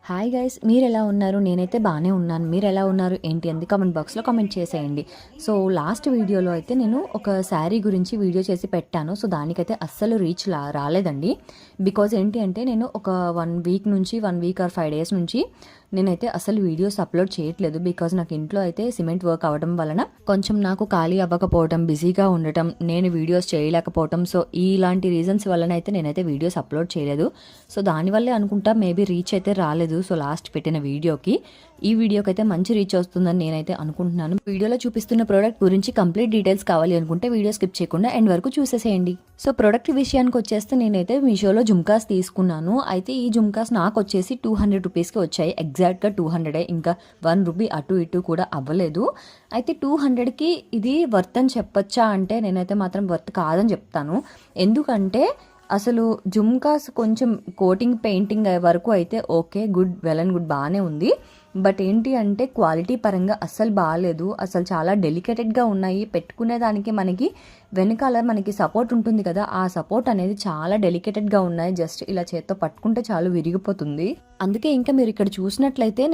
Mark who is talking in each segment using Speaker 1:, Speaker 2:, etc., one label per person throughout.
Speaker 1: Hi guys, మీరు ఎలా ఉన్నారు? నేనైతే బాగానే ఉన్నాను. మీరు ఎలా ఉన్నారు ఏంటి అంది కామెంట్ బాక్స్లో కామెంట్ చేసేయండి. సో లాస్ట్ వీడియోలో అయితే నేను ఒక శారీ గురించి వీడియో చేసి పెట్టాను. సో దానికైతే అస్సలు రీచ్ రాలేదండి. బికాజ్ ఏంటి అంటే నేను ఒక 1 వీక్ నుంచి 1 వీక్ ఆర్ 5 డేస్ నుంచి నేనైతే అసలు వీడియోస్ అప్లోడ్ చేయట్లేదు. బికాజ్ నాకు ఇంట్లో అయితే సిమెంట్ వర్క్ అవ్వడం వలన కొంచెం నాకు ఖాళీ అవ్వకపోవటం, బిజీగా ఉండటం, నేను వీడియోస్ చేయలేకపోవటం, సో ఇలాంటి రీజన్స్ వలన అయితే నేనైతే వీడియోస్ అప్లోడ్ చేయలేదు. సో దానివల్లే అనుకుంటా మేబీ రీచ్ అయితే రాలేదు. సో లాస్ట్ పెట్టిన వీడియోకి ఈ వీడియోకి అయితే మంచి రీచ్ వస్తుందని నేనైతే అనుకుంటున్నాను. వీడియోలో చూపిస్తున్న ప్రోడక్ట్ గురించి కంప్లీట్ డీటెయిల్స్ కావాలి అనుకుంటే వీడియో స్కిప్ చేయకుండా ఎండ్ వరకు చూసేసేయండి. సో ప్రోడక్ట్ విషయానికి వచ్చేస్తే నేనైతే మీషోలో జుమ్కాస్ తీసుకున్నాను. అయితే ఈ జుమ్కాస్ నాకు వచ్చేసి 200 రూపీస్కి వచ్చాయి. ఎగ్జాక్ట్గా 200, ఇంకా 1 రూపీ అటు ఇటు కూడా అవ్వలేదు. అయితే 200కి ఇది వర్త్ అని చెప్పొచ్చా అంటే నేనైతే మాత్రం వర్త్ కాదని చెప్తాను. ఎందుకంటే అసలు జుమ్కాస్ కొంచెం కోటింగ్ పెయింటింగ్ వరకు అయితే okay, good, well and good, బాగానే ఉంది. బట్ ఏంటి అంటే క్వాలిటీ పరంగా అస్సలు బాగాలేదు. అసలు చాలా డెలికేటెడ్గా ఉన్నాయి. పెట్టుకునే దానికి మనకి వెనకాల మనకి సపోర్ట్ ఉంటుంది కదా, ఆ సపోర్ట్ అనేది చాలా డెలికేటెడ్గా ఉన్నాయి. జస్ట్ ఇలా చేత్తో పట్టుకుంటే చాలు విరిగిపోతుంది. అందుకే ఇంకా మీరు ఇక్కడ చూసినట్లయితే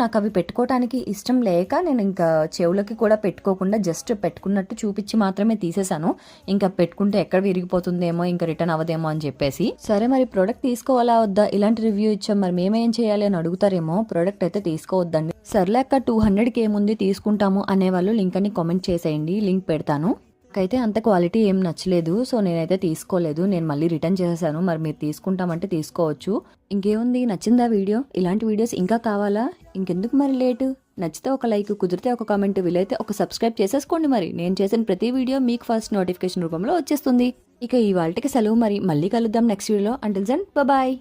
Speaker 1: నాకు అవి పెట్టుకోవడానికి ఇష్టం లేక నేను ఇంకా చెవులకి కూడా పెట్టుకోకుండా జస్ట్ పెట్టుకున్నట్టు చూపించి మాత్రమే తీసేశాను. ఇంకా పెట్టుకుంటే ఎక్కడ విరిగిపోతుందేమో, ఇంకా రిటర్న్ అవ్వదేమో అని చెప్పేసి. సరే మరి ప్రోడక్ట్ తీసుకోవాలా వద్దా, ఇలాంటి రివ్యూ ఇచ్చాం, మరి మేమేం చేయాలి అని అడుగుతారేమో. ప్రోడక్ట్ అయితే తీసుకోవద్దండి. సర్లే అక్క 200కి ఏముంది తీసుకుంటాము అనేవాళ్ళు లింక్ అని కామెంట్ చేసేయండి, లింక్ పెడతాను. నాకైతే అంత క్వాలిటీ ఏం నచ్చలేదు. సో నేనైతే తీసుకోలేదు, నేను మళ్ళీ రిటర్న్ చేసేసాను. మరి మీరు తీసుకుంటామంటే తీసుకోవచ్చు. ఇంకేముంది, నచ్చిందా వీడియో? ఇలాంటి వీడియోస్ ఇంకా కావాలా? ఇంకెందుకు మరి లేటు? నచ్చితే ఒక లైక్, కుదిరితే ఒక కామెంట్, వీలైతే ఒక సబ్స్క్రైబ్ చేసేసుకోండి. మరి నేను చేసిన ప్రతి వీడియో మీకు ఫస్ట్ నోటిఫికేషన్ రూపంలో వచ్చేస్తుంది. ఇక ఈ వాళ్ళకి సెలవు, మరి మళ్ళీ కలుద్దాం నెక్స్ట్ వీడియోలో. Until then bye.